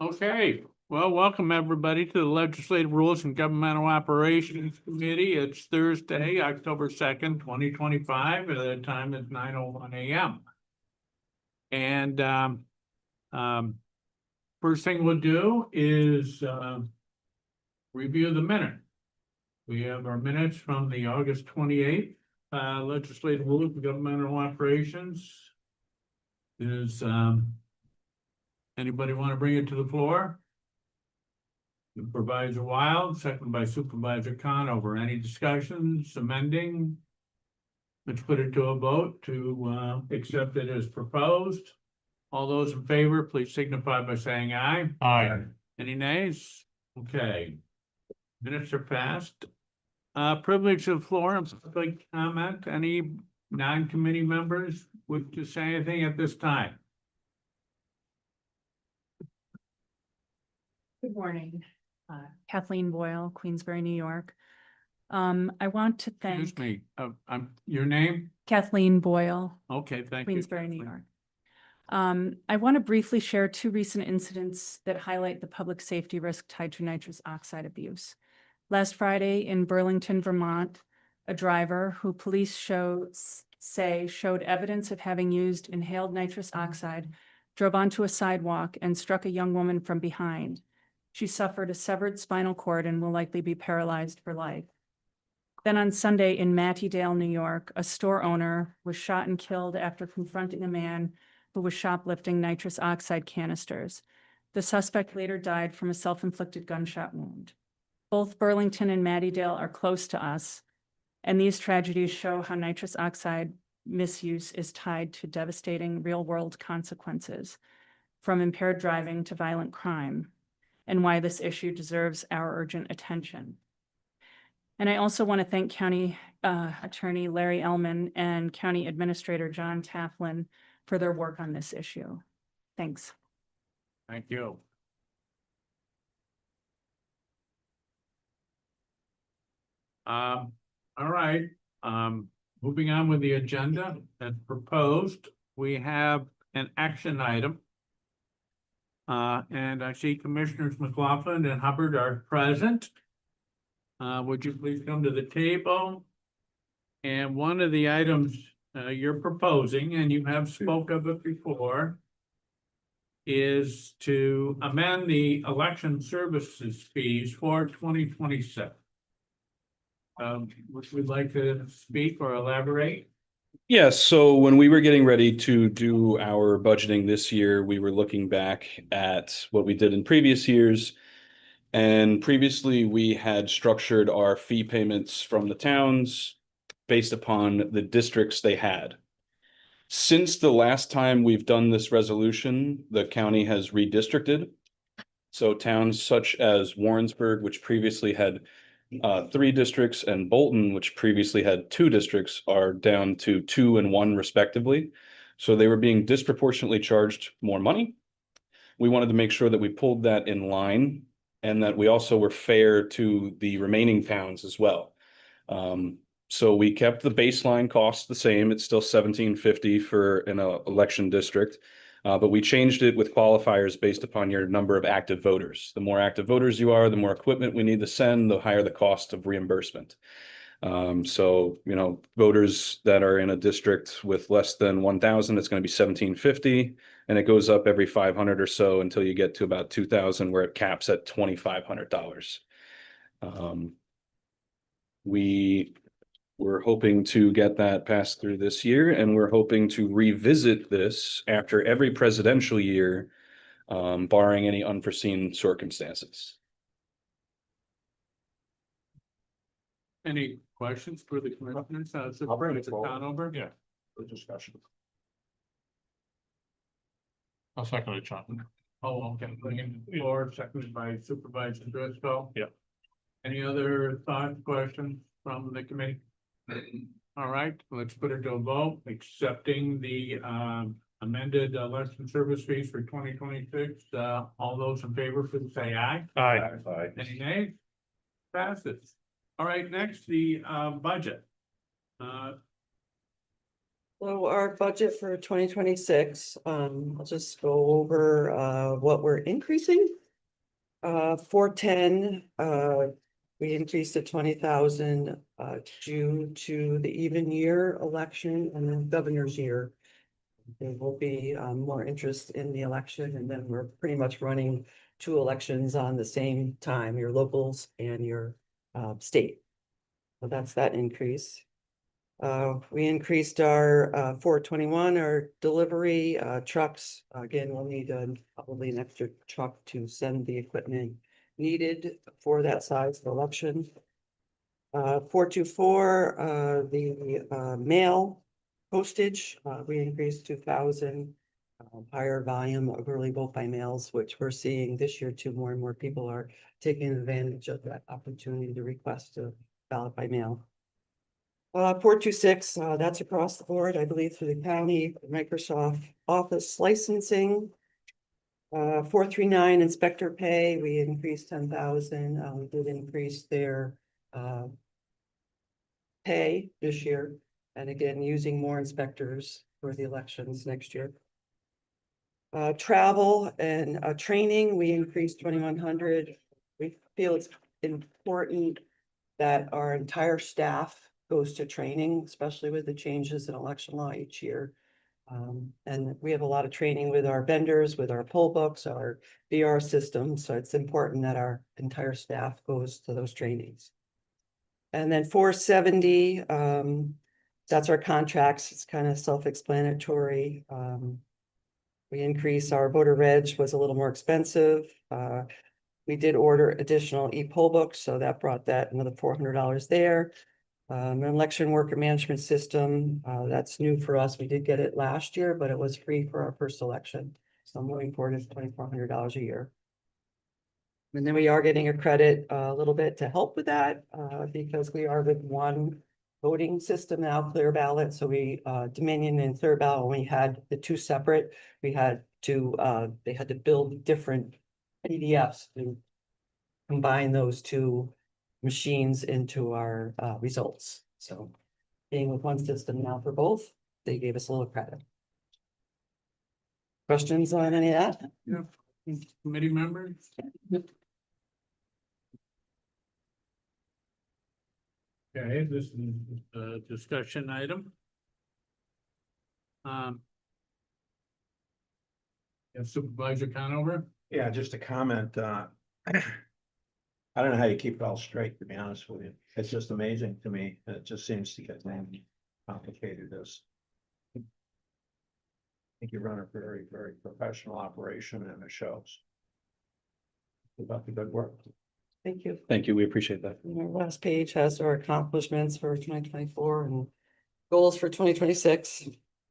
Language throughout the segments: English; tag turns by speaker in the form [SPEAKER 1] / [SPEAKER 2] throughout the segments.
[SPEAKER 1] Okay, well, welcome everybody to the Legislative Rules and Governmental Operations Committee. It's Thursday, October 2nd, 2025, and the time is 9:01 a.m. And first thing we'll do is review the minute. We have our minutes from the August 28th Legislative Rules and Governmental Operations. Is anybody want to bring it to the floor? Supervisor Wild, second by Supervisor Conover. Any discussions, amending? Let's put it to a vote to accept it as proposed. All those in favor, please signify by saying aye.
[SPEAKER 2] Aye.
[SPEAKER 1] Any nays? Okay. Minutes are passed. Privilege of the floor and public comment. Any non-committee members wish to say anything at this time?
[SPEAKER 3] Good morning, Kathleen Boyle, Queensbury, New York. I want to
[SPEAKER 1] Excuse
[SPEAKER 3] thank
[SPEAKER 1] me, your name?
[SPEAKER 3] Kathleen Boyle,
[SPEAKER 1] Okay, thank you.
[SPEAKER 3] Queensbury, New York. I want to briefly share two recent incidents that highlight the public safety risk tied to nitrous oxide abuse. Last Friday in Burlington, Vermont, a driver who police showed evidence of having used inhaled nitrous oxide drove onto a sidewalk and struck a young woman from behind. She suffered a severed spinal cord and will likely be paralyzed for life. Then on Sunday in Mattydale, New York, a store owner was shot and killed after confronting a man who was shoplifting nitrous oxide canisters. The suspect later died from a self-inflicted gunshot wound. Both Burlington and Mattydale are close to us, and these tragedies show how nitrous oxide misuse is tied to devastating real-world consequences, from impaired driving to violent crime, and why this issue deserves our urgent attention. And I also want to thank County Attorney Larry Ellman and County Administrator John Taflin for their work on this issue. Thanks.
[SPEAKER 1] Thank you. All right, moving on with the agenda as proposed, we have an action item. And I see Commissioners McLaughlin and Hubbard are present. Would you please come to the table? And one of the items you're proposing, and you have spoke of it before, is to amend the election services fees for 2026. Would you like to speak or elaborate?
[SPEAKER 2] Yes, so when we were getting ready to do our budgeting this year, we were looking back at what we did in previous years. And previously, we had structured our fee payments from the towns based upon the districts they had. Since the last time we've done this resolution, the county has redistricted. So towns such as Warrensburg, which previously had 3 districts, and Bolton, which previously had 2 districts, are down to 2 and 1 respectively. So they were being disproportionately charged more money. We wanted to make sure that we pulled that in line and that we also were fair to the remaining towns as well. So we kept the baseline cost the same. It's still $17.50 for an election district. But we changed it with qualifiers based upon your number of active voters. The more active voters you are, the more equipment we need to send, the higher the cost of reimbursement. So, you know, voters that are in a district with less than 1,000, it's going to be $17.50, and it goes up every 500 or so until you get to about 2,000, where it caps at $2,500. We're hoping to get that passed through this year, and we're hoping to revisit this after every presidential year, barring any unforeseen circumstances.
[SPEAKER 1] Any questions for the commissioners?
[SPEAKER 4] I'll bring it forward.
[SPEAKER 1] Conover?
[SPEAKER 4] Yeah, for discussion.
[SPEAKER 5] I'll second it, John.
[SPEAKER 1] Oh, okay. Bring it to the floor, seconded by Supervisor Driscoll.
[SPEAKER 5] Yeah.
[SPEAKER 1] Any other thoughts, questions from the committee? All right, let's put it to a vote, accepting the amended election service fees for 2026. All those in favor, please say aye.
[SPEAKER 5] Aye.
[SPEAKER 1] Any nays? Passes. All right, next, the budget.
[SPEAKER 6] So our budget for 2026, I'll just go over what we're increasing. 410, we increased to 20,000 due to the even year election and then governor's year. There will be more interest in the election, and then we're pretty much running 2 elections on the same time, your locals and your state. So that's that increase. We increased our 421, our delivery trucks. Again, we'll need probably an extra truck to send the equipment needed for that size of election. 424, the mail postage, we increased 2,000. Higher volume of early vote by mails, which we're seeing this year too. More and more people are taking advantage of that opportunity to request a ballot by mail. 426, that's across the board, I believe, through the county, Microsoft Office licensing. 439, inspector pay, we increased 10,000. We did increase their pay this year. And again, using more inspectors for the elections next year. Travel and training, we increased 2,100. We feel it's important that our entire staff goes to training, especially with the changes in election law each year. And we have a lot of training with our vendors, with our poll books, our VR systems. So it's important that our entire staff goes to those trainings. And then 470, that's our contracts. It's kind of self-explanatory. We increase our voter reg was a little more expensive. We did order additional e-poll books, so that brought that another $400 there. An election worker management system, that's new for us. We did get it last year, but it was free for our first election. So moving forward, it's $2,400 a year. And then we are getting a credit a little bit to help with that because we are with one voting system now, Clear Ballot. So we Dominion and Clear Ballot, when we had the 2 separate, we had to they had to build different PDFs to combine those 2 machines into our results. So being with one system now for both, they gave us a little credit. Questions on any of that?
[SPEAKER 1] Committee members? Okay, this is a discussion item. Supervisor Conover?
[SPEAKER 5] Yeah, just a comment, I don't know how you keep it all straight, to be honest with you. It's just amazing to me. It just seems to get more complicated as. I think you run a very, very professional operation and it shows. Keep up the good work.
[SPEAKER 6] Thank you.
[SPEAKER 2] Thank you. We appreciate that.
[SPEAKER 6] And our last page has our accomplishments for 2024 and goals for 2026.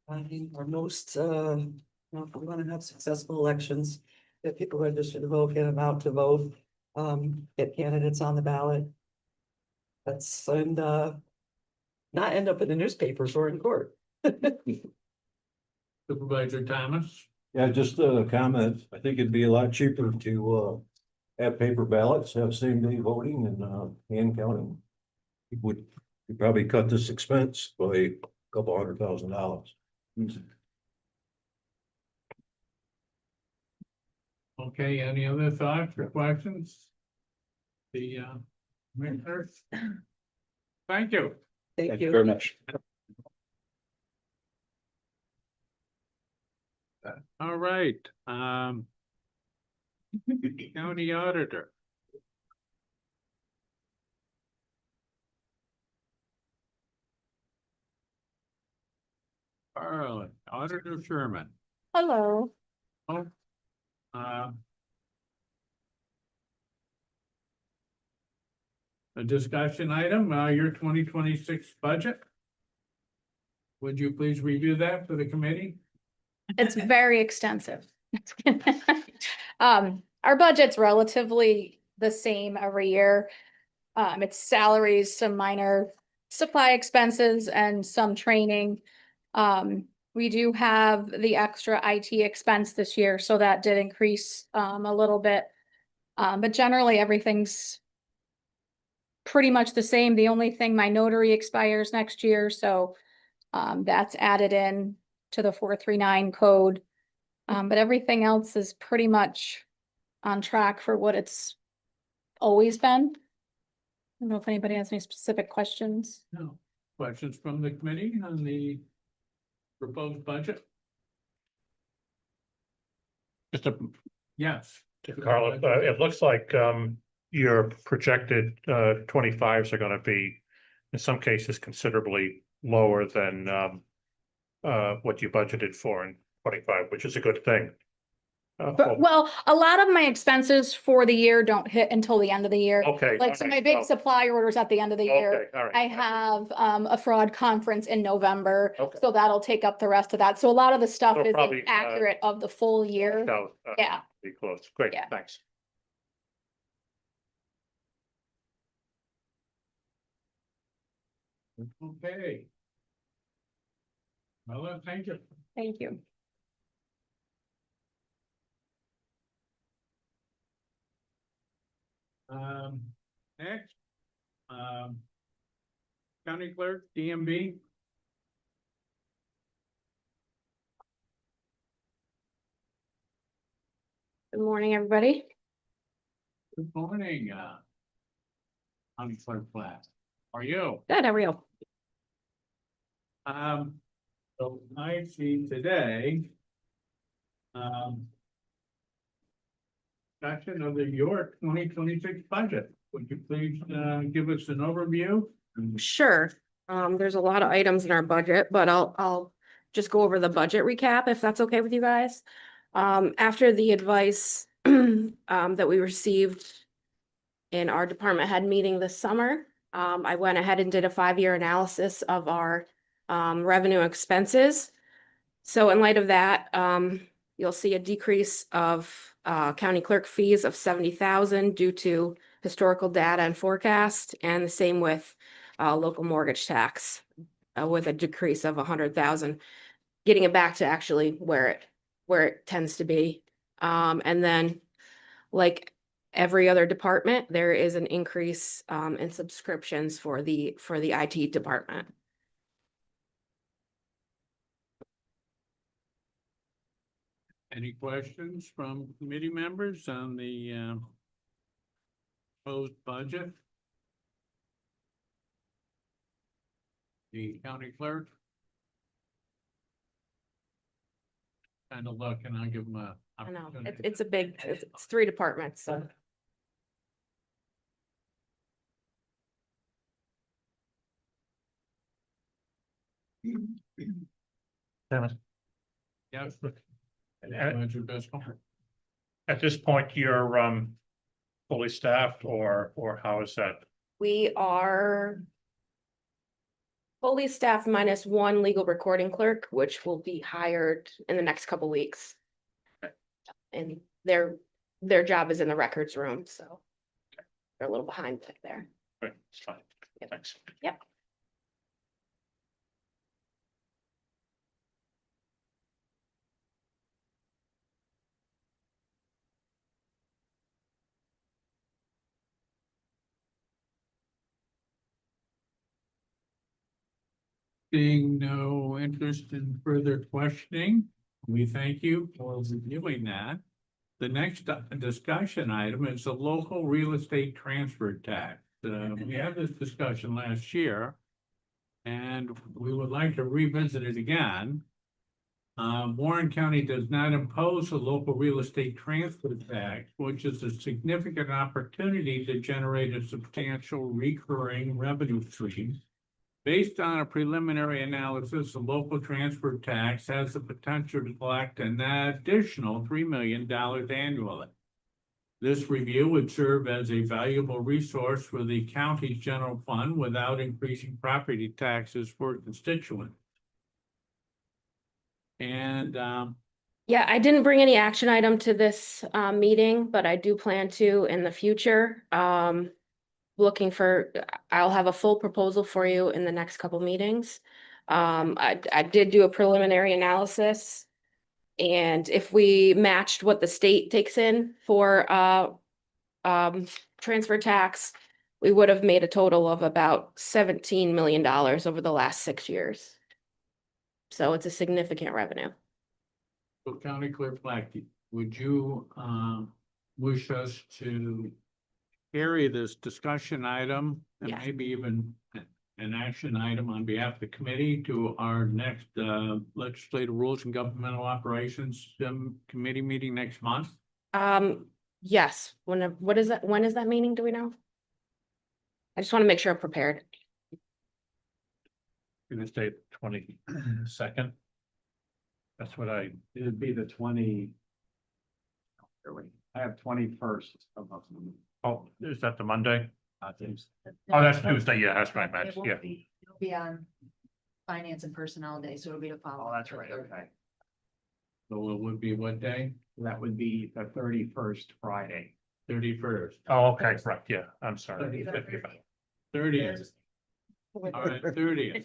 [SPEAKER 6] I think our most, we want to have successful elections, get people registered to vote, get them out to vote, get candidates on the ballot. That's, and not end up in the newspapers or in court.
[SPEAKER 1] Supervisor Thomas?
[SPEAKER 7] Yeah, just a comment. I think it'd be a lot cheaper to have paper ballots, have same day voting and hand counting. It would probably cut this expense by a couple $100,000.
[SPEAKER 1] Okay, any other thoughts or questions? The commissioners? Thank you.
[SPEAKER 6] Thank you.
[SPEAKER 2] Very much.
[SPEAKER 1] All right, county auditor. Carl, Auditor Sherman.
[SPEAKER 8] Hello.
[SPEAKER 1] Oh, a discussion item, your 2026 budget. Would you please review that for the committee?
[SPEAKER 8] It's very extensive. Our budget's relatively the same every year. It's salaries, some minor supply expenses and some training. We do have the extra IT expense this year, so that did increase a little bit. But generally everything's pretty much the same. The only thing, my notary expires next year, so That's added in to the 439 code. But everything else is pretty much on track for what it's always been. I don't know if anybody has any specific questions.
[SPEAKER 1] No. Questions from the committee on the proposed budget?
[SPEAKER 4] Just a,
[SPEAKER 1] Yes.
[SPEAKER 9] Carla, it looks like your projected 25s are gonna be, in some cases, considerably lower than what you budgeted for in 25, which is a good thing.
[SPEAKER 8] But, well, a lot of my expenses for the year don't hit until the end of the year.
[SPEAKER 9] Okay.
[SPEAKER 8] Like, so my big supply orders at the end of the year.
[SPEAKER 9] Okay, all right.
[SPEAKER 8] I have a fraud conference in November,
[SPEAKER 9] Okay.
[SPEAKER 8] so that'll take up the rest of that. So a lot of the stuff
[SPEAKER 9] So
[SPEAKER 8] isn't
[SPEAKER 9] probably,
[SPEAKER 8] accurate of the full year.
[SPEAKER 9] So,
[SPEAKER 8] Yeah.
[SPEAKER 9] be close. Great,
[SPEAKER 8] Yeah.
[SPEAKER 9] thanks.
[SPEAKER 1] Okay. Well, thank you.
[SPEAKER 8] Thank you.
[SPEAKER 1] Next. County clerk, DMB.
[SPEAKER 10] Good morning, everybody.
[SPEAKER 1] Good morning, County Clerk Platt. How are you?
[SPEAKER 10] Good, how are you?
[SPEAKER 1] So I see today. Discussion of the York 2026 budget. Would you please, give us an overview?
[SPEAKER 10] Sure. There's a lot of items in our budget, but I'll just go over the budget recap if that's okay with you guys. After the advice that we received in our department head meeting this summer, I went ahead and did a 5-year analysis of our revenue expenses. So in light of that, you'll see a decrease of county clerk fees of 70,000 due to historical data and forecast, and the same with local mortgage tax with a decrease of 100,000, getting it back to actually where it tends to be. And then, like every other department, there is an increase in subscriptions for the IT department.
[SPEAKER 1] Any questions from committee members on the proposed budget? The county clerk? Kind of look, and I'll give them a.
[SPEAKER 10] I know, it's a big, it's 3 departments, so.
[SPEAKER 9] Dennis,
[SPEAKER 1] Yes.
[SPEAKER 9] At-
[SPEAKER 1] Manager Biscoe?
[SPEAKER 9] At this point, you're fully staffed or how is that?
[SPEAKER 10] We are fully staffed minus 1 legal recording clerk, which will be hired in the next couple weeks. And their job is in the records room, so they're a little behind there.
[SPEAKER 9] Right, it's fine.
[SPEAKER 10] Yep.
[SPEAKER 9] Thanks.
[SPEAKER 10] Yep.
[SPEAKER 1] Seeing no interest in further questioning, we thank you for reviewing that. The next discussion item is the local real estate transfer tax. We had this discussion last year, and we would like to revisit it again. Warren County does not impose a local real estate transfer tax, which is a significant opportunity to generate a substantial recurring revenue stream. Based on a preliminary analysis, the local transfer tax has the potential to collect an additional $3 million annually. This review would serve as a valuable resource for the county's general fund without increasing property taxes for constituents. And
[SPEAKER 10] Yeah, I didn't bring any action item to this meeting, but I do plan to in the future. I'll have a full proposal for you in the next couple meetings. I did do a preliminary analysis. And if we matched what the state takes in for transfer tax, we would have made a total of about $17 million over the last 6 years. So it's a significant revenue.
[SPEAKER 1] So County Clerk Blackie, would you, wish us to carry this discussion item and
[SPEAKER 10] Yes.
[SPEAKER 1] maybe even an action item on behalf of the committee to our next, legislative rules and governmental operations, committee meeting next month?
[SPEAKER 10] Yes, what is that, when is that meeting, do we know? I just want to make sure I'm prepared.
[SPEAKER 9] Tuesday, 22nd. That's what I,
[SPEAKER 4] It'd be the 20. I have 21st of month.
[SPEAKER 9] oh, is that the Monday?
[SPEAKER 4] James.
[SPEAKER 9] Oh, that's Tuesday, yeah, that's right, Matt,
[SPEAKER 11] It won't
[SPEAKER 9] yeah.
[SPEAKER 11] be, it'll be on Finance and Personnel Day, so it'll be the following.
[SPEAKER 4] Oh, that's right, okay.
[SPEAKER 1] So it would be what day?
[SPEAKER 4] That would be the 31st Friday.
[SPEAKER 1] 31st,
[SPEAKER 9] Oh, okay, right, yeah, I'm sorry.
[SPEAKER 1] 30th, all right, 30th.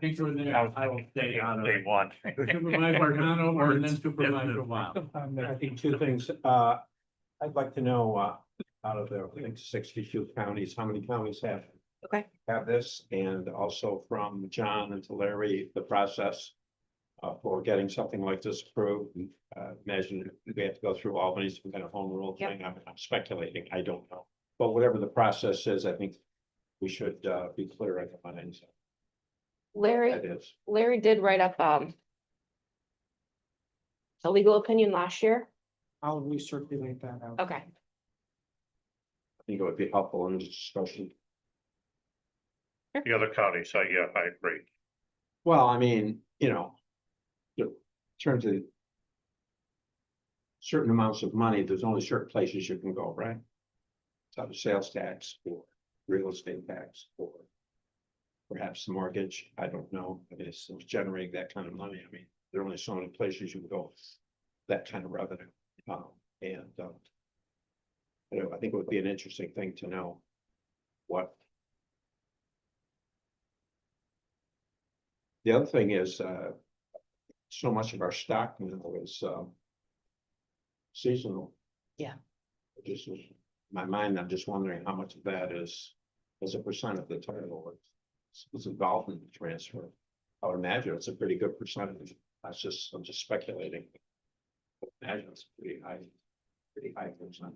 [SPEAKER 1] Think we're there.
[SPEAKER 4] I will stay on
[SPEAKER 9] Day
[SPEAKER 4] it.
[SPEAKER 9] one.
[SPEAKER 1] Supervisor Conover and then Supervisor Wild.
[SPEAKER 5] I think two things, I'd like to know, out of the, I think, 62 counties, how many counties
[SPEAKER 10] Okay.
[SPEAKER 5] have this? And also from John and to Larry, the process for getting something like this approved. Imagine we have to go through Albany, some kind of home rule
[SPEAKER 10] Yep.
[SPEAKER 5] thing. I'm speculating, I don't know. But whatever the process is, I think we should be clear on anything that
[SPEAKER 10] Larry,
[SPEAKER 5] is.
[SPEAKER 10] Larry did write up, a legal opinion last year.
[SPEAKER 4] I'll recirculate that out.
[SPEAKER 10] Okay.
[SPEAKER 5] I think it would be helpful in the discussion.
[SPEAKER 9] The other counties, yeah, I agree.
[SPEAKER 5] Well, I mean, in terms of certain amounts of money, there's only certain places you can go, right? So the sales tax or real estate tax or perhaps the mortgage, I don't know, but it's generating that kind of money. I mean, there are only so many places you can go, with that kind of revenue. I think it would be an interesting thing to know what. The other thing is, so much of our stock now is, seasonal.
[SPEAKER 10] Yeah.
[SPEAKER 5] Just in my mind, I'm just wondering how much of that is, as a percent of the total, is involved in the transfer. I would imagine it's a pretty good percentage. I'm just speculating. Imagine it's pretty high percentage.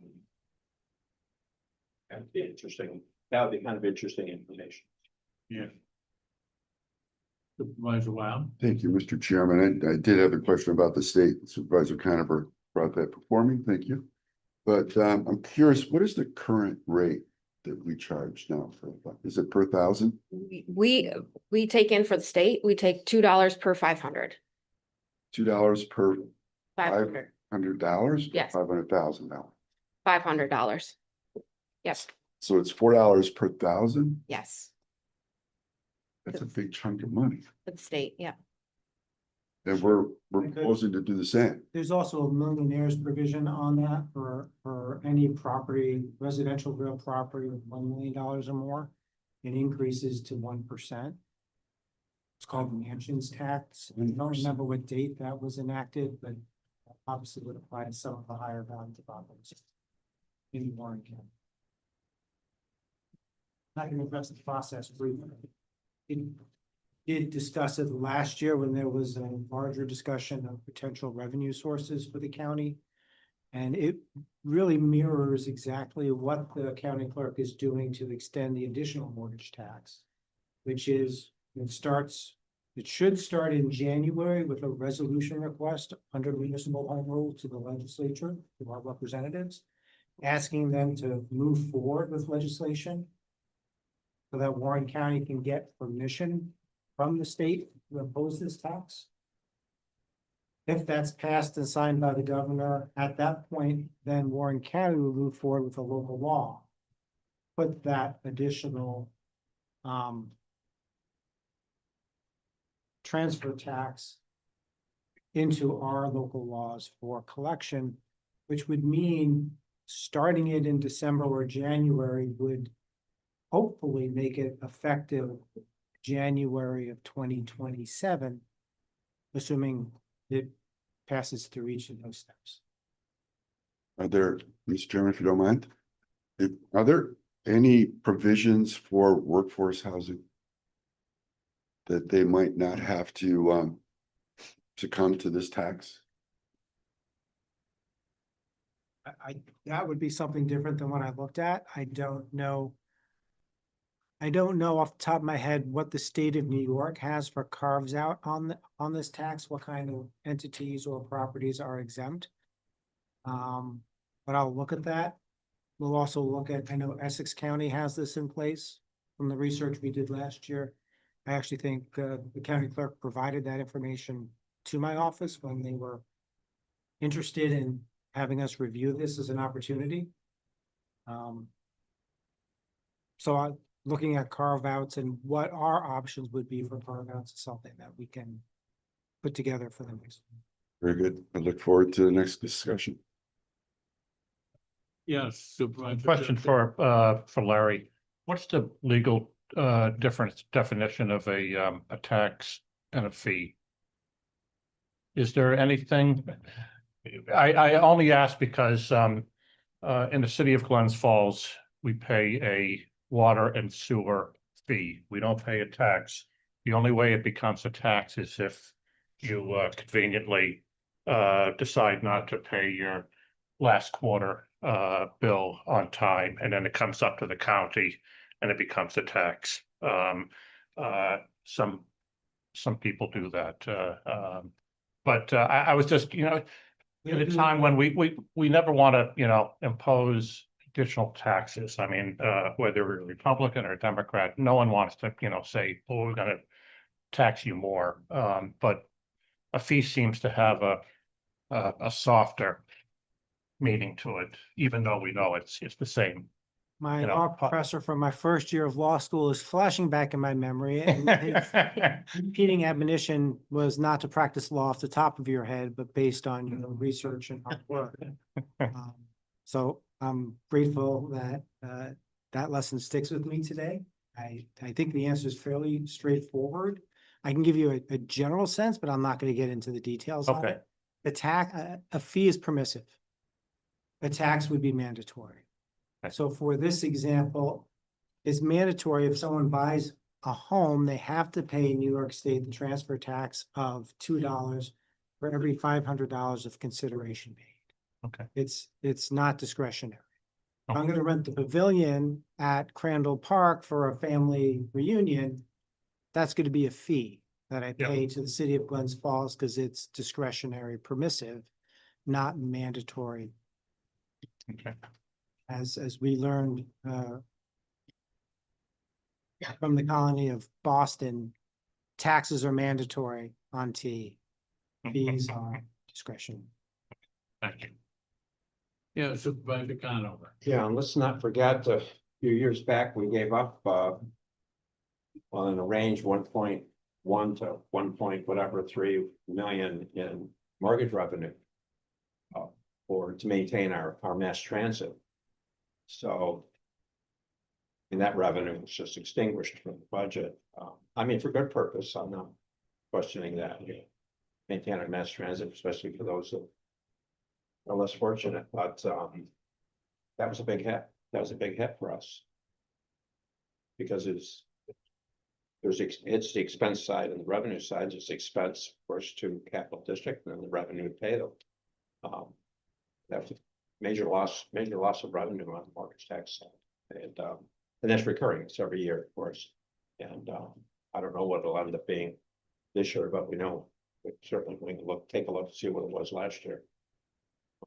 [SPEAKER 5] That'd be interesting. That would be kind of interesting information.
[SPEAKER 1] Yeah. Supervisor Wild.
[SPEAKER 12] Thank you, Mr. Chairman. I did have a question about the state. Supervisor Conover brought that before me. Thank you. But I'm curious, what is the current rate that we charge now for, is it per thousand?
[SPEAKER 10] We take in for the state, we take $2 per 500.
[SPEAKER 12] $2 per
[SPEAKER 10] $500,
[SPEAKER 12] $500?
[SPEAKER 10] Yes.
[SPEAKER 12] $500,000.
[SPEAKER 10] $500. Yes,
[SPEAKER 12] So it's $4 per thousand?
[SPEAKER 10] yes,
[SPEAKER 12] That's a big chunk of money.
[SPEAKER 10] for the state, yeah.
[SPEAKER 12] And we're proposing to do the same.
[SPEAKER 4] There's also a millionaire's provision on that for any property, residential real property with $1 million or more. It increases to 1%. It's called the mansions tax. I don't remember what date that was enacted, but obviously would apply to some of the higher value properties in Warren County. Not gonna address the process briefly. Did discuss it last year when there was a larger discussion of potential revenue sources for the county. And it really mirrors exactly what the county clerk is doing to extend the additional mortgage tax. Which is, it should start in January with a resolution request under municipal home rule to the legislature, to our representatives. Asking them to move forward with legislation. So that Warren County can get permission from the state to impose this tax. If that's passed and signed by the governor, at that point, then Warren County will move forward with a local law. Put that additional transfer tax into our local laws for collection, which would mean starting it in December or January would hopefully make it effective January of 2027, assuming it passes through each of those steps.
[SPEAKER 12] Are there, Mr. Chairman, if you don't mind, are there any provisions for workforce housing? that they might not have to succumb to this tax?
[SPEAKER 4] That would be something different than what I looked at. I don't know. I don't know off the top of my head what the state of New York has for carves out on this tax, what kind of entities or properties are exempt. But I'll look at that. We'll also look at, I know Essex County has this in place from the research we did last year. I actually think the county clerk provided that information to my office when they were interested in having us review this as an opportunity. So looking at carve outs and what our options would be for carve outs is something that we can put together for the next.
[SPEAKER 12] Very good. I look forward to the next discussion.
[SPEAKER 1] Yes, Supervisor.
[SPEAKER 9] Question for Larry. What's the legal definition of a tax and a fee? Is there anything? I only ask because in the city of Glens Falls, we pay a water and sewer fee. We don't pay a tax. The only way it becomes a tax is if you conveniently decide not to pay your last quarter bill on time, and then it comes up to the county and it becomes a tax. Some people do that. But I was just, at a time when we never want to, impose additional taxes. I mean, whether we're a Republican or Democrat, no one wants to, say, oh, we're going to tax you more. But a fee seems to have a softer meaning to it, even though we know it's the same.
[SPEAKER 4] My law professor from my first year of law school is flashing back in my memory, and his repeating admonition was not to practice law off the top of your head, but based on research and hard work. So I'm grateful that that lesson sticks with me today. I think the answer is fairly straightforward. I can give you a general sense, but I'm not going to get into the details of it. A fee is permissive. A tax would be mandatory. So for this example, it's mandatory if someone buys a home, they have to pay New York State the transfer tax of $2 for every $500 of consideration paid.
[SPEAKER 9] Okay.
[SPEAKER 4] It's not discretionary. If I'm gonna rent the pavilion at Crandall Park for a family reunion, that's gonna be a fee that I pay to the city of Glens Falls because it's discretionary permissive, not mandatory.
[SPEAKER 9] Okay.
[SPEAKER 4] As we learned from the colony of Boston, taxes are mandatory on tea. Fees are discretion.
[SPEAKER 9] Thank you.
[SPEAKER 1] Yeah, Supervisor Conover.
[SPEAKER 5] Yeah, and let's not forget, a few years back, we gave up, well, in a range 1.1 to 1.3 million in mortgage revenue to maintain our mass transit. So, and that revenue was just extinguished from the budget. I mean, for good purpose, I'm not questioning that. Maintain our mass transit, especially for those that are less fortunate, but that was a big hit. That was a big hit for us. Because it's the expense side and the revenue side. It's expense first to capital district and then the revenue to pay them. That's a major loss of revenue on the mortgage tax side. And that's recurring. It's every year, of course. And I don't know what it'll end up being this year, but we know we're certainly going to take a look to see what it was last year. I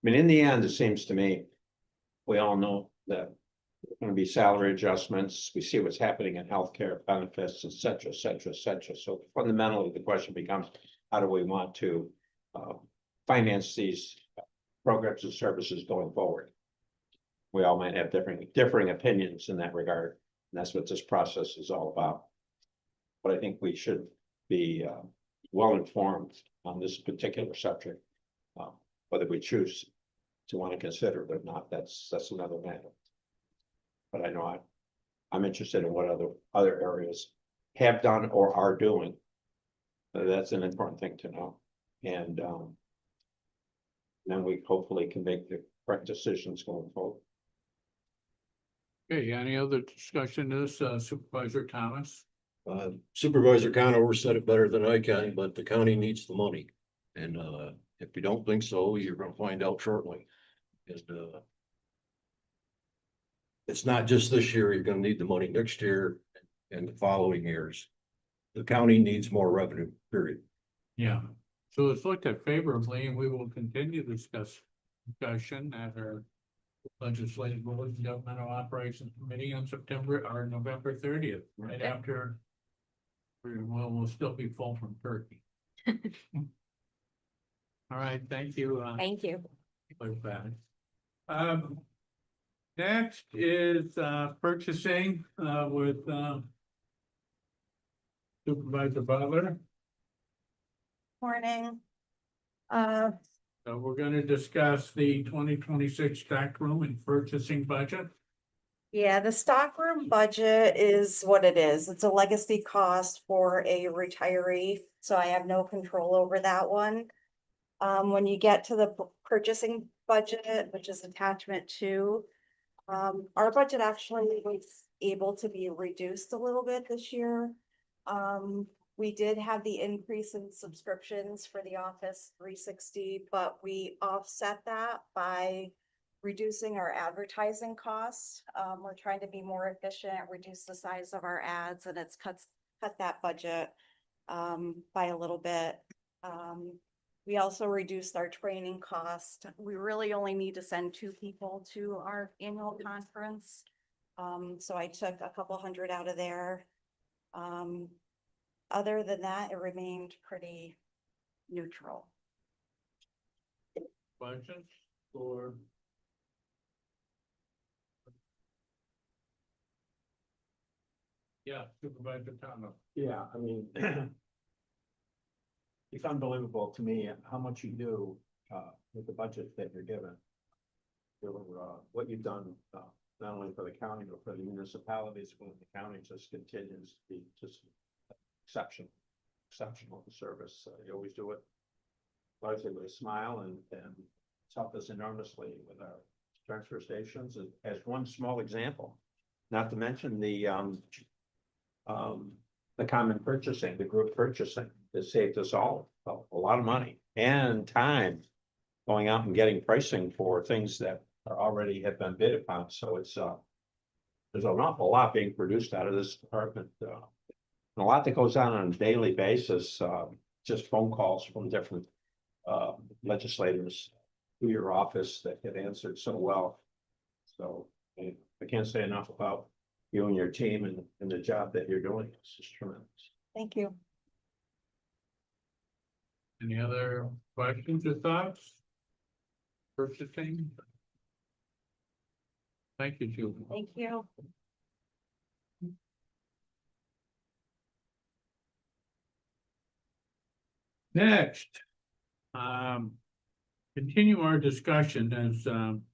[SPEAKER 5] mean, in the end, it seems to me, we all know that there's going to be salary adjustments. We see what's happening in healthcare benefits, et cetera, et cetera, et cetera. So fundamentally, the question becomes, how do we want to finance these programs and services going forward? We all might have differing opinions in that regard, and that's what this process is all about. But I think we should be well informed on this particular subject. Whether we choose to want to consider it or not, that's another matter. But I know I'm interested in what other areas have done or are doing. That's an important thing to know, and then we hopefully can make the correct decisions going forward.
[SPEAKER 1] Okay, any other discussion of this, Supervisor Thomas?
[SPEAKER 7] Supervisor Conover said it better than I can, but the county needs the money. And, if you don't think so, you're gonna find out shortly. And, it's not just this year, you're gonna need the money next year and the following years. The county needs more revenue, period.
[SPEAKER 1] Yeah, so it's looked at favorably and we will continue to discussion at our legislative board and governmental operations committee on November 30th, right after. We'll still be full from turkey. All right, thank you.
[SPEAKER 10] Thank you.
[SPEAKER 1] for that. Next is purchasing with Supervisor Butler.
[SPEAKER 13] Morning.
[SPEAKER 1] So we're gonna discuss the 2026 stock room and purchasing budget.
[SPEAKER 13] Yeah, the stockroom budget is what it is. It's a legacy cost for a retiree, so I have no control over that one. When you get to the purchasing budget, which is attachment 2, our budget actually was able to be reduced a little bit this year. We did have the increase in subscriptions for the Office 360, but we offset that by reducing our advertising costs. We're trying to be more efficient, reduce the size of our ads, and it's cut that budget by a little bit. We also reduced our training cost. We really only need to send 2 people to our annual conference. So I took a couple hundred out of there. Other than that, it remained pretty neutral.
[SPEAKER 1] Questions or? Yeah, Supervisor Thomas.
[SPEAKER 5] Yeah, I mean. It's unbelievable to me how much you do with the budget that you're given. What you've done, not only for the county, but for the municipalities, when the county just continues to be just exceptional service. You always do it largely with a smile, and it's helped us enormously with our transfer stations as one small example. Not to mention the common purchasing, the group purchasing, that saved us all a lot of money and time going out and getting pricing for things that are already have been bid upon. So it's there's an awful lot being produced out of this department. And a lot that goes on a daily basis, just phone calls from different legislators to your office that get answered so well. So I can't say enough about you and your team and the job that you're doing. It's just tremendous.
[SPEAKER 13] Thank you.
[SPEAKER 1] Any other questions or thoughts? Purchasing? Thank you, Julie.
[SPEAKER 13] Thank you.
[SPEAKER 1] Next, continue our discussion as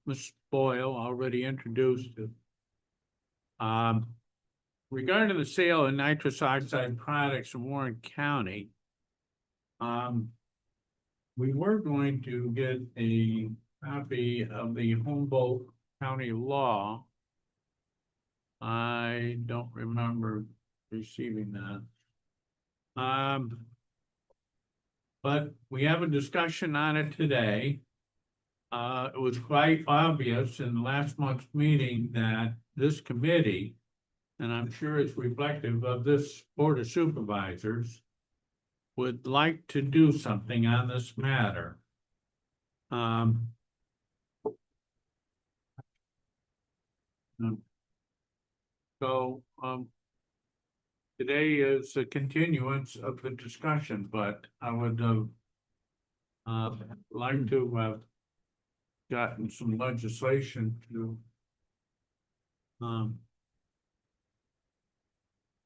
[SPEAKER 1] Ms. Boyle already introduced it. Regarding the sale of nitrous oxide products in Warren County, we were going to get a copy of the Humboldt County law. I don't remember receiving that. But we have a discussion on it today. It was quite obvious in last month's meeting that this committee, and I'm sure it's reflective of this Board of Supervisors, would like to do something on this matter. Today is a continuance of the discussion, but I would like to have gotten some legislation to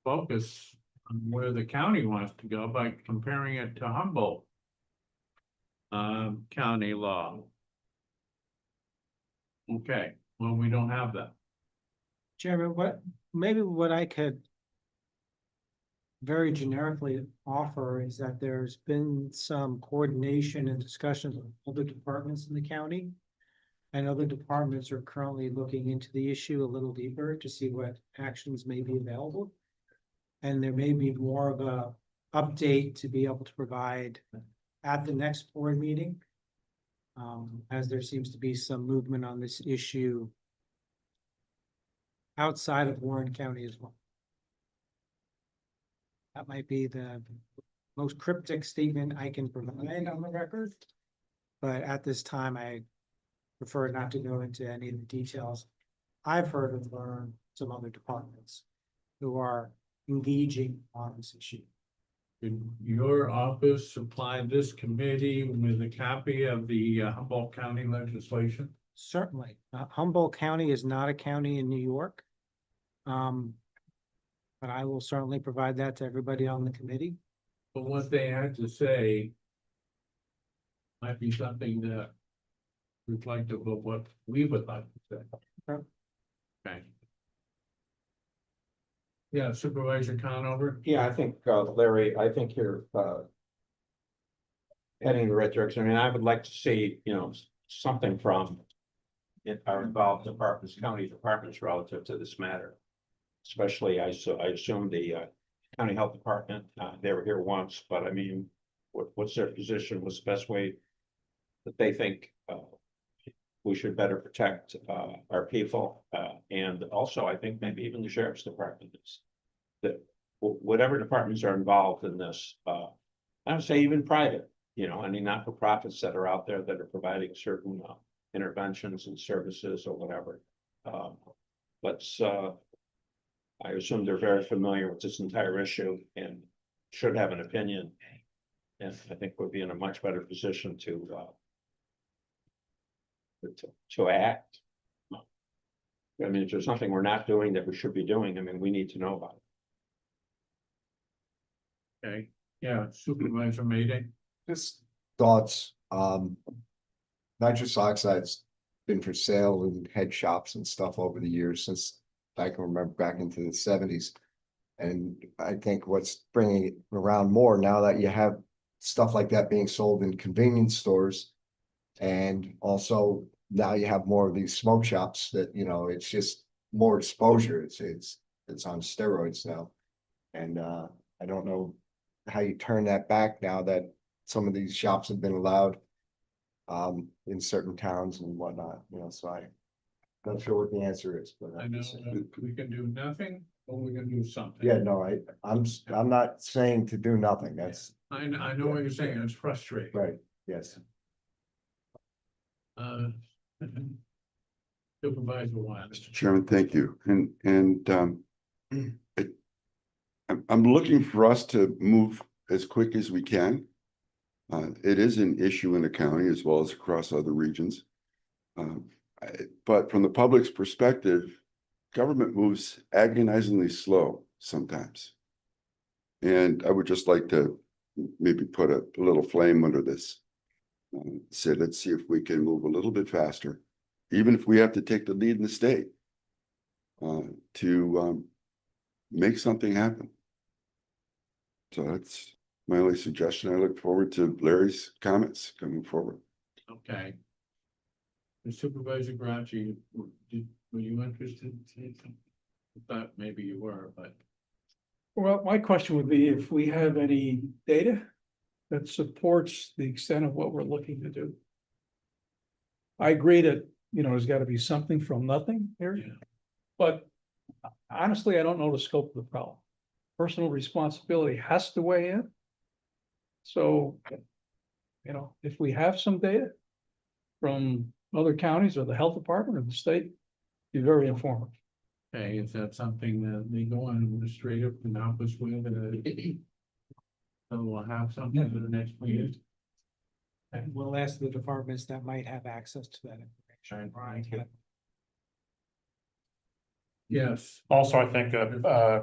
[SPEAKER 1] focus on where the county wants to go by comparing it to Humboldt County law. Okay, well, we don't have that.
[SPEAKER 4] Chairman, what I could very generically offer is that there's been some coordination and discussions with other departments in the county. And other departments are currently looking into the issue a little deeper to see what actions may be available. And there may be more of a update to be able to provide at the next board meeting. As there seems to be some movement on this issue outside of Warren County as well. That might be the most cryptic statement I can provide on the record. But at this time, I prefer not to go into any of the details. I've heard and learned some other departments who are engaging on this issue.
[SPEAKER 1] Did your office supply this committee with a copy of the Humboldt County legislation?
[SPEAKER 4] Certainly, Humboldt County is not a county in New York. But I will certainly provide that to everybody on the committee.
[SPEAKER 1] But what they had to say might be something that reflective of what we would like to say.
[SPEAKER 4] Okay.
[SPEAKER 1] Okay. Yeah, Supervisor Conover?
[SPEAKER 5] Yeah, I think, Larry, I think you're, heading in the right direction. I mean, I would like to see, something from our involved departments, county departments relative to this matter. Especially, I assume the, county health department, they were here once, but I mean, what's their position? What's the best way that they think, we should better protect, our people? And also, I think maybe even the sheriff's department is that whatever departments are involved in this, I would say even private, any not-for-profits that are out there that are providing certain interventions and services or whatever. I assume they're very familiar with this entire issue and should have an opinion. And I think we'll be in a much better position to act. I mean, if there's something we're not doing that we should be doing, I mean, we need to know about it.
[SPEAKER 1] Okay, yeah, Supervisor Mayday.
[SPEAKER 14] Just thoughts, nitrous oxide's been for sale in head shops and stuff over the years since I can remember back into the 70s. And I think what's bringing it around more now that you have stuff like that being sold in convenience stores. And also now you have more of these smoke shops that, it's just more exposure. It's on steroids now. And I don't know how you turn that back now that some of these shops have been allowed in certain towns and whatnot, so I'm not sure what the answer is, but
[SPEAKER 1] I know that we can do nothing, or we can do something.
[SPEAKER 14] yeah, no, I'm not saying to do nothing. That's
[SPEAKER 1] I know what you're saying, it's frustrating.
[SPEAKER 14] right. Yes.
[SPEAKER 1] Supervisor Wyatt.
[SPEAKER 12] Mr. Chairman, thank you. I'm looking for us to move as quick as we can. It is an issue in the county as well as across other regions. But from the public's perspective, government moves agonizingly slow sometimes. And I would just like to maybe put a little flame under this. Say, let's see if we can move a little bit faster, even if we have to take the lead in the state to make something happen. So that's my only suggestion. I look forward to Larry's comments coming forward.
[SPEAKER 1] Okay. And Supervisor Grouchy, were you interested in saying something? I thought maybe you were, but.
[SPEAKER 15] Well, my question would be if we have any data that supports the extent of what we're looking to do. I agree that, there's got to be something from nothing here.
[SPEAKER 1] Yeah.
[SPEAKER 15] But honestly, I don't know the scope of the problem. Personal responsibility has to weigh in. So, if we have some data from other counties or the health department or the state, be very informative.
[SPEAKER 1] Okay, is that something that legal and administrative can help us with? So we'll have something for the next meeting.
[SPEAKER 4] And we'll ask the departments that might have access to that information.
[SPEAKER 1] Right. Yes,
[SPEAKER 9] Also, I think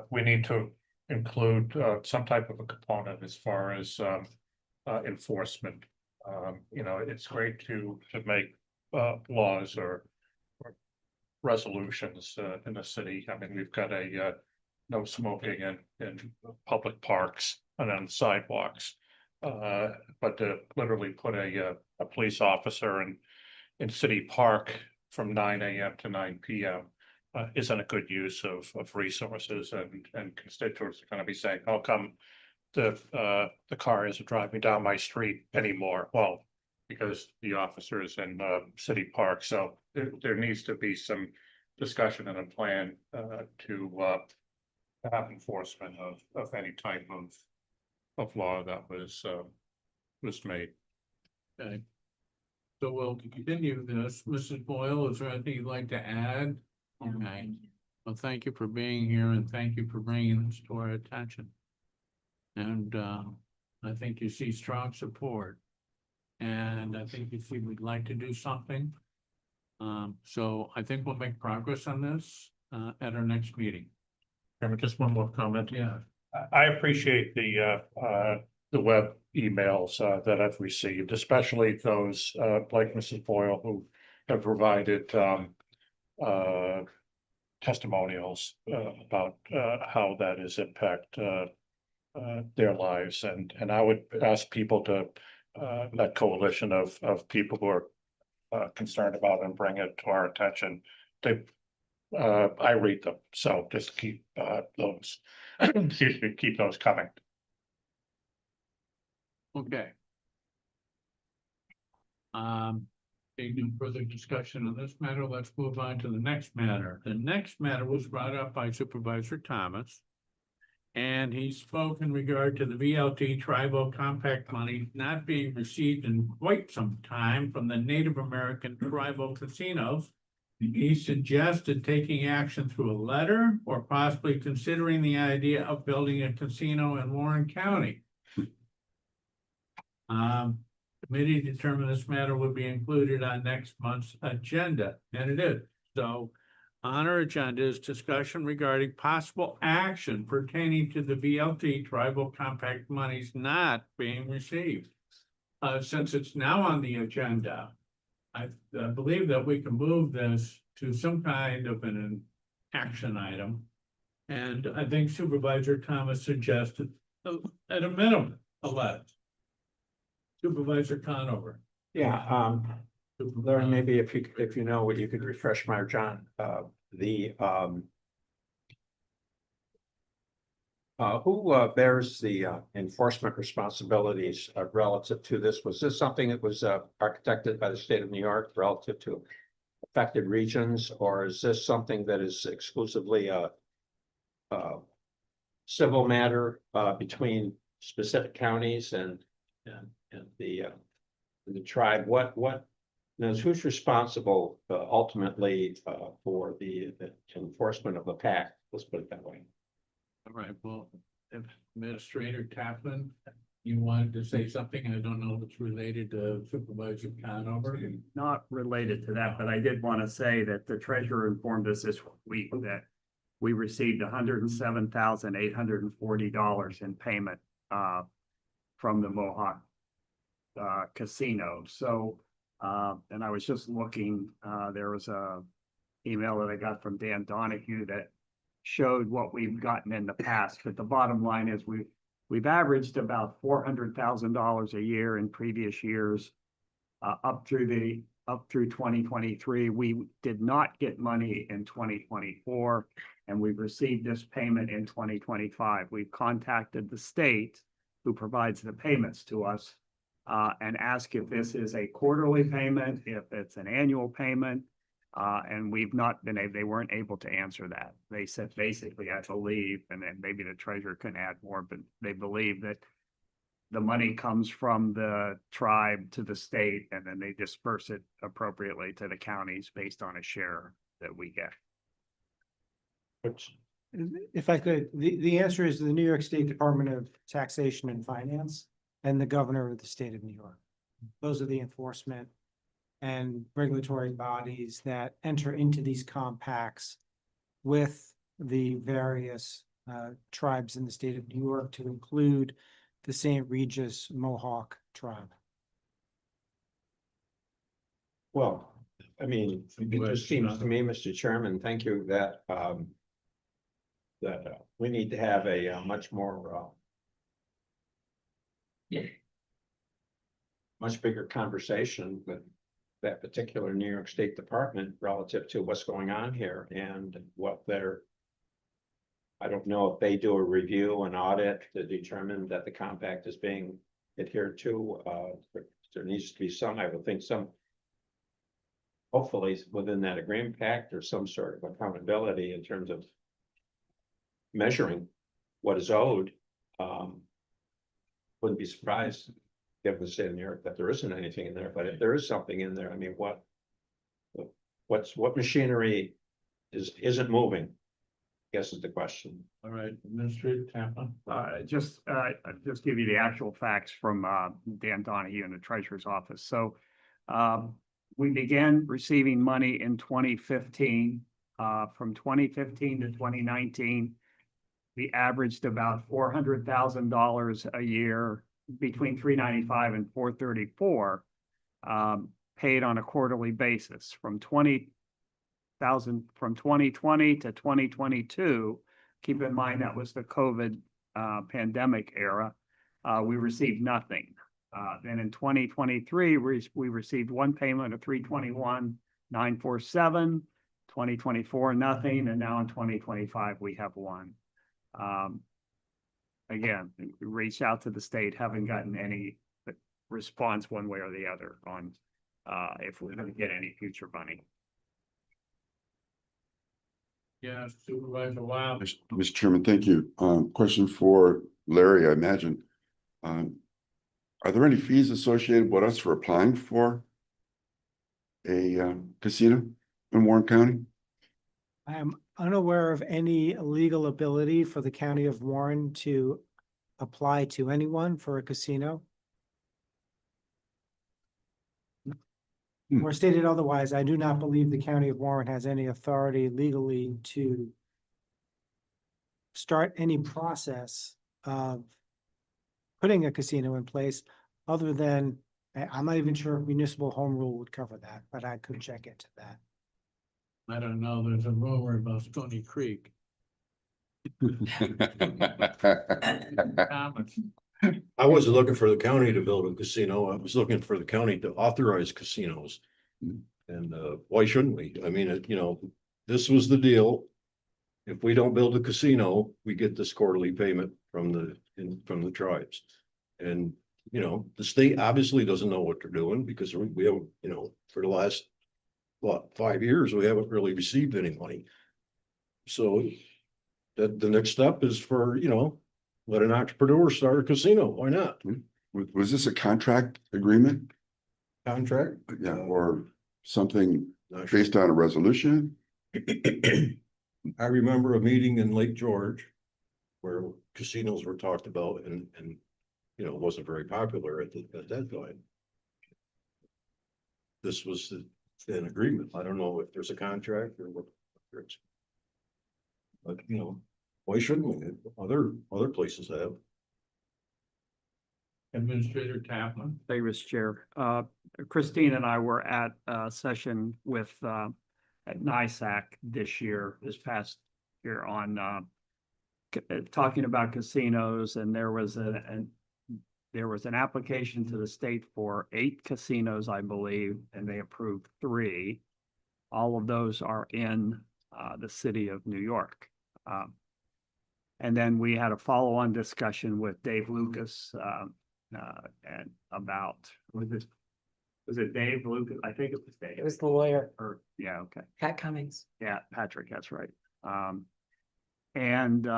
[SPEAKER 9] we need to include some type of a component as far as enforcement. It's great to make laws or resolutions in the city. I mean, we've got a no smoking in public parks and on sidewalks. But to literally put a police officer in City Park from 9 AM to 9 PM isn't a good use of resources, and constituents are gonna be saying, how come the car isn't driving down my street anymore? Well, because the officer is in City Park, so there needs to be some discussion and a plan to have enforcement of any type of law that was made.
[SPEAKER 1] Okay. So we'll continue this. Mrs. Boyle, is there anything you'd like to add? Okay. Well, thank you for being here and thank you for bringing this to our attention. And I think you see strong support. And I think you see we'd like to do something. So I think we'll make progress on this at our next meeting.
[SPEAKER 9] Chairman, just one more comment.
[SPEAKER 1] Yeah.
[SPEAKER 9] I appreciate the web emails that I've received, especially those like Mrs. Boyle, who have provided testimonials about how that has impacted their lives, and I would ask people to that coalition of people who are concerned about it and bring it to our attention. I read them, so just keep those, excuse me, keep those coming.
[SPEAKER 1] Okay. Being no further discussion on this matter, let's move on to the next matter. The next matter was brought up by Supervisor Thomas. And he spoke in regard to the VLT tribal compact money not being received in quite some time from the Native American tribal casinos. He suggested taking action through a letter or possibly considering the idea of building a casino in Warren County. Committee determined this matter would be included on next month's agenda, and it is. So on our agenda is discussion regarding possible action pertaining to the VLT tribal compact monies not being received. Since it's now on the agenda, I believe that we can move this to some kind of an action item. And I think Supervisor Thomas suggested at a minimum, a letter. Supervisor Conover.
[SPEAKER 5] Yeah, Larry, maybe if you know what you could refresh my John, who bears the enforcement responsibilities relative to this? Was this something that was architected by the state of New York relative to affected regions, or is this something that is exclusively a civil matter between specific counties and the tribe? What knows who's responsible ultimately for the enforcement of the pact? Let's put it that way.
[SPEAKER 1] All right, well, if Administrator Kaplan, you wanted to say something, I don't know if it's related to Supervisor Conover.
[SPEAKER 16] Not related to that, but I did want to say that the treasurer informed us this week that we received $107,840 in payment from the Mohawk casino. So, and I was just looking, there was a email that I got from Dan Donahue that showed what we've gotten in the past, but the bottom line is we've averaged about $400,000 a year in previous years, up through 2023. We did not get money in 2024, and we've received this payment in 2025. We've contacted the state who provides the payments to us and asked if this is a quarterly payment, if it's an annual payment. And we've not been able, they weren't able to answer that. They said basically, I believe, and then maybe the treasurer can add more, but they believe that the money comes from the tribe to the state, and then they disperse it appropriately to the counties based on a share that we get.
[SPEAKER 4] If I could, the answer is the New York State Department of Taxation and Finance and the governor of the state of New York. Those are the enforcement and regulatory bodies that enter into these compacts with the various tribes in the state of New York, to include the St. Regis Mohawk tribe.
[SPEAKER 5] Well, I mean, it just seems to me, Mr. Chairman, thank you, that we need to have a much more much bigger conversation with that particular New York State Department relative to what's going on here and what they're. I don't know if they do a review and audit to determine that the compact is being adhered to. There needs to be some, I would think, some. Hopefully within that agreement pact or some sort of accountability in terms of. Measuring what is owed. Wouldn't be surprised, given the state of New York, that there isn't anything in there, but if there is something in there, I mean, what machinery isn't moving? I guess is the question.
[SPEAKER 1] All right, Administrator Kaplan.
[SPEAKER 16] Just give you the actual facts from Dan Donahue in the treasurer's office. So we began receiving money in 2015. From 2015 to 2019, we averaged about $400,000 a year, between $395 and $434, paid on a quarterly basis. From 2020 to 2022, keep in mind that was the COVID pandemic era, we received nothing. Then in 2023, we received one payment of $321,947, 2024, nothing, and now in 2025, we have one. Again, we reached out to the state, haven't gotten any response one way or the other on if we're going to get any future money.
[SPEAKER 1] Yeah, Supervisor Wild.
[SPEAKER 12] Mr. Chairman, thank you. Question for Larry, I imagine. Are there any fees associated with us for applying for a casino in Warren County?
[SPEAKER 4] I am unaware of any legal ability for the county of Warren to apply to anyone for a casino. Or stated otherwise, I do not believe the county of Warren has any authority legally to start any process of putting a casino in place, other than, I'm not even sure if municipal home rule would cover that, but I could check into that.
[SPEAKER 1] I don't know, there's a rumor about Stony Creek. Comments?
[SPEAKER 7] I wasn't looking for the county to build a casino. I was looking for the county to authorize casinos. And why shouldn't we? I mean, this was the deal. If we don't build a casino, we get this quarterly payment from the tribes. And, the state obviously doesn't know what they're doing, because we haven't, for the last, 5 years, we haven't really received any money. So that the next step is for, let an entrepreneur start a casino. Why not?
[SPEAKER 12] Was this a contract agreement?
[SPEAKER 7] Contract?
[SPEAKER 12] Yeah, or something
[SPEAKER 7] Not sure.
[SPEAKER 12] based on a resolution?
[SPEAKER 7] I remember a meeting in Lake George where casinos were talked about, and it wasn't very popular at that time. This was an agreement. I don't know if there's a contract or what. But why shouldn't we? Other places have.
[SPEAKER 1] Administrator Kaplan.
[SPEAKER 16] Thank you, Mr. Chair. Christine and I were at a session with at NISAC this past year on talking about casinos, and there was an application to the state for 8 casinos, I believe, and they approved 3. All of those are in the city of New York. And then we had a follow-on discussion with Dave Lucas and about, was it Dave Lucas? I think it was Dave.
[SPEAKER 6] It was the lawyer,
[SPEAKER 16] Yeah, okay.
[SPEAKER 6] Pat Cummings.
[SPEAKER 16] Yeah, Patrick, that's right. And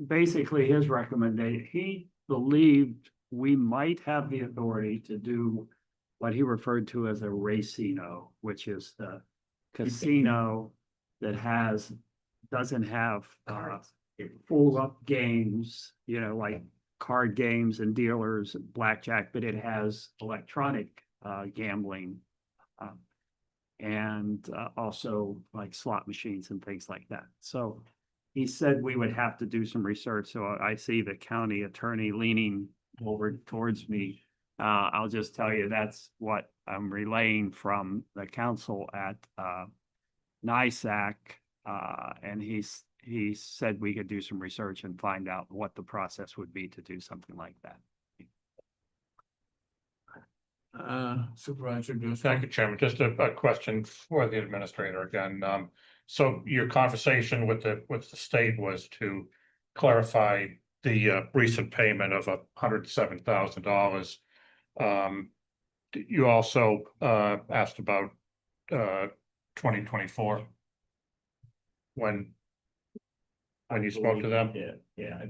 [SPEAKER 16] basically his recommendation, he believed we might have the authority to do what he referred to as a racino, which is the casino that doesn't have full up games, like card games and dealers, blackjack, but it has electronic gambling and also like slot machines and things like that. So he said we would have to do some research. So I see the county attorney leaning over towards me. I'll just tell you that's what I'm relaying from the council at NISAC. And he said we could do some research and find out what the process would be to do something like that.
[SPEAKER 1] Supervisor Driscoll.
[SPEAKER 9] Thank you, Chairman. Just a question for the administrator again. So your conversation with the state was to clarify the recent payment of $107,000. You also asked about 2024. When you spoke to them?
[SPEAKER 16] Yeah,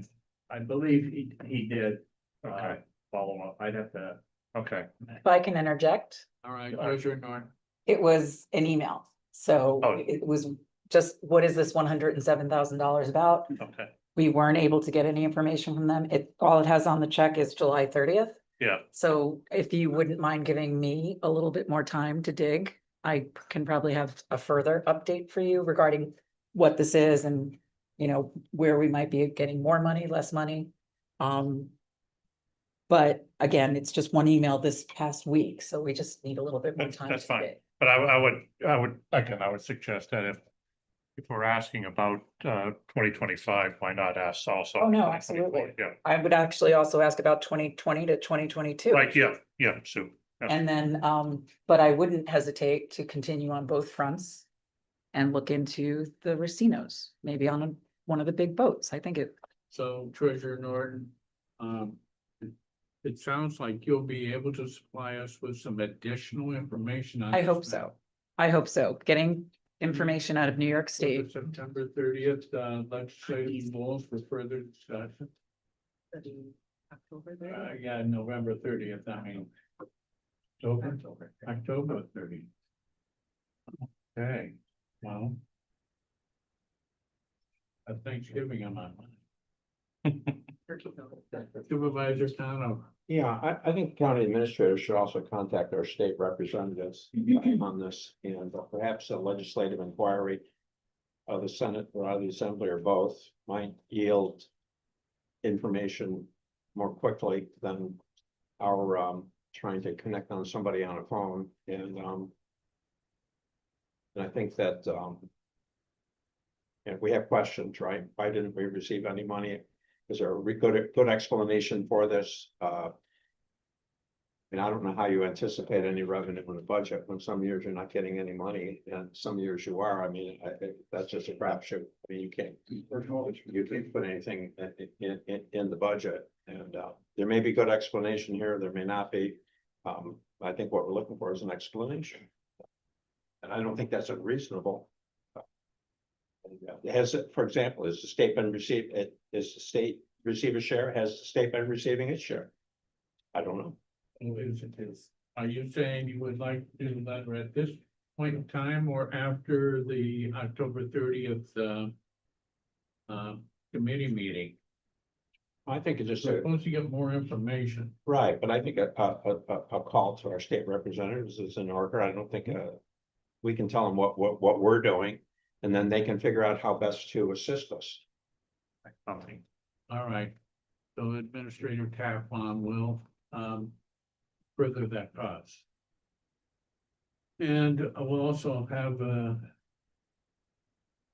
[SPEAKER 16] I believe he did,
[SPEAKER 9] Okay.
[SPEAKER 16] follow up. I'd have to.
[SPEAKER 9] Okay,
[SPEAKER 17] If I can interject,
[SPEAKER 1] All right, Treasurer Norton.
[SPEAKER 17] it was an email. So
[SPEAKER 9] Oh.
[SPEAKER 17] it was just, what is this $107,000 about?
[SPEAKER 9] okay,
[SPEAKER 17] We weren't able to get any information from them. All it has on the check is July 30th.
[SPEAKER 9] yeah,
[SPEAKER 17] So if you wouldn't mind giving me a little bit more time to dig, I can probably have a further update for you regarding what this is and, you know, where we might be getting more money, less money. But again, it's just one email this past week, so we just need a little bit more time.
[SPEAKER 9] that's
[SPEAKER 17] to
[SPEAKER 9] fine.
[SPEAKER 17] dig.
[SPEAKER 9] But I would suggest that if we're asking about 2025, why not ask also?
[SPEAKER 17] Oh, no,
[SPEAKER 9] 2024?
[SPEAKER 17] absolutely.
[SPEAKER 9] Yeah,
[SPEAKER 17] I would actually also ask about 2020 to 2022.
[SPEAKER 9] right, yeah, Sue. Yeah.
[SPEAKER 17] And then, but I wouldn't hesitate to continue on both fronts and look into the racinos, maybe on one of the big boats. I think it,
[SPEAKER 1] So Treasurer Norton, it sounds like you'll be able to supply us with some additional information on.
[SPEAKER 17] I
[SPEAKER 1] this
[SPEAKER 17] hope
[SPEAKER 1] matter.
[SPEAKER 17] so. I hope so. Getting information out of New York
[SPEAKER 1] For
[SPEAKER 17] State.
[SPEAKER 1] the September 30th, legislative rules for further discussion. Yeah, November 30th, I mean. October 30th. Okay, well. At Thanksgiving, I'm on. Supervisor Conover.
[SPEAKER 5] Yeah, I think county administrators should also contact our state representatives on this and perhaps a legislative inquiry of the Senate or the Assembly or both might yield information more quickly than our trying to connect on somebody on a phone and I think that if we have questions, right? Why didn't we receive any money? Is there a good explanation for this? And I don't know how you anticipate any revenue in the budget when some years you're not getting any money and some years you are. I mean, that's just a crapshoot. I mean, you can't put anything in the budget and there may be good explanation here. There may not be. I think what we're looking for is an explanation. And I don't think that's unreasonable. Has it, for example, is the state been received, is the state receive a share? Has the state been receiving its share? I don't know.
[SPEAKER 1] Are you saying you would like to do that at this point in time or after the October 30th committee meeting?
[SPEAKER 5] I think it's just
[SPEAKER 1] We're supposed to get more information.
[SPEAKER 5] right, but I think a call to our state representatives is in order. I don't think we can tell them what we're doing, and then they can figure out how best to assist us.
[SPEAKER 9] Okay.
[SPEAKER 1] All right. So Administrator Kaplan will further that cause. And we'll also have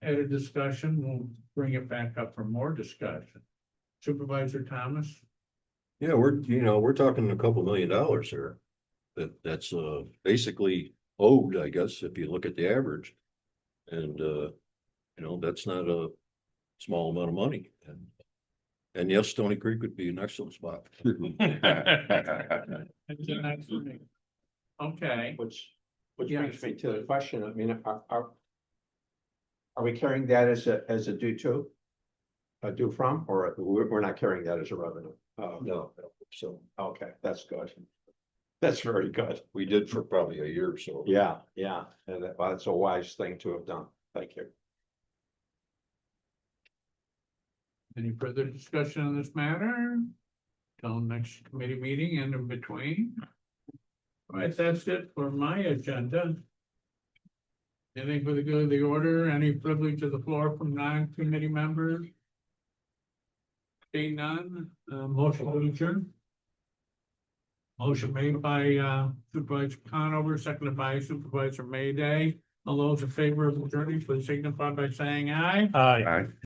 [SPEAKER 1] at a discussion, we'll bring it back up for more discussion. Supervisor Thomas?
[SPEAKER 7] Yeah, we're talking a couple $1 million here. That's basically owed, I guess, if you look at the average. And that's not a small amount of money. And yes, Stony Creek would be an excellent spot.
[SPEAKER 1] Okay.
[SPEAKER 5] Which
[SPEAKER 1] Yeah.
[SPEAKER 5] brings me to the question, I mean, are we carrying that as a due to? A due from, or we're not carrying that as a revenue?
[SPEAKER 7] No, so
[SPEAKER 5] Okay, that's good. That's very good.
[SPEAKER 7] we did for probably a year or so.
[SPEAKER 5] Yeah, and that's a wise thing to have done. Thank you.
[SPEAKER 1] Any further discussion on this matter? Till next committee meeting and in between. All right, that's it for my agenda. Anything for the good of the order? Any privilege of the floor from non-committee members? Seeing none, motion to adjourn. Motion made by Supervisor Conover, seconded by Supervisor Mayday. All those in favor of adjourning, please signify by saying aye.
[SPEAKER 9] Aye.